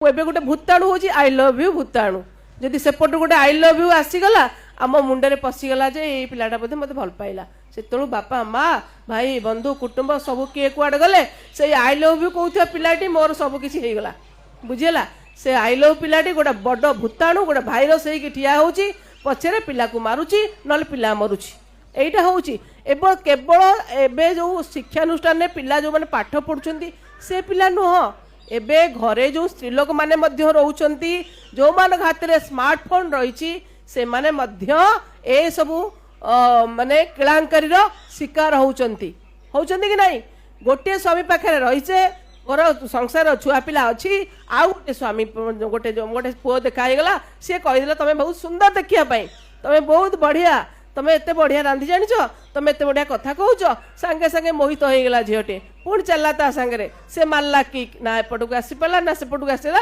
एबे गोटे भूताणु हूँ आई लव यू भूताणु जदि सेपटू गोटे आई लव यू आसीगला आम मुंडे पशिगला जे ये पिलाटा बोधे मत भल पाइला से बापा माँ भाई बंधु कुटुंब सब किए कुआड़े गले से आई लव यू कहूथिया पिलाटी मोर सब किसी होगला बुझेला से आई लव पिलाटी गोटे बड़ भूताणु गोटे भाईरस होगी ठिया होची पछरे पिला को मारुची नले पिला मरुची एटा होची एवं केवल एबे जो शिक्षानुष्ठान में पिला जो माने पाठ पढ़ुछंती से पिला नुह एबे घरे जो स्त्रीलोक माने मध्य रहउछंती जो मान हाथ में स्मार्टफोन रही से माने मध्य ए सबू माने किलांकारी शिकार होउछंती कि नहीं गोटे स्वामी पाखे रहीचे घर संसार छुआ पिला अच्छी आउ गोटे स्वामी गोटे गोटे पुओ देखा सी कहीदेला तुम बहुत सुंदर देखापी तुम बहुत बढ़िया तुम एत बढ़िया रांधि जान तुम एत बढ़िया कथा कहूच सांगे सांगे मोहित होगला झीटे पुणी चलला ता सांगे से मारला कि ना एपटू आसी पारा ना सेपटू आसला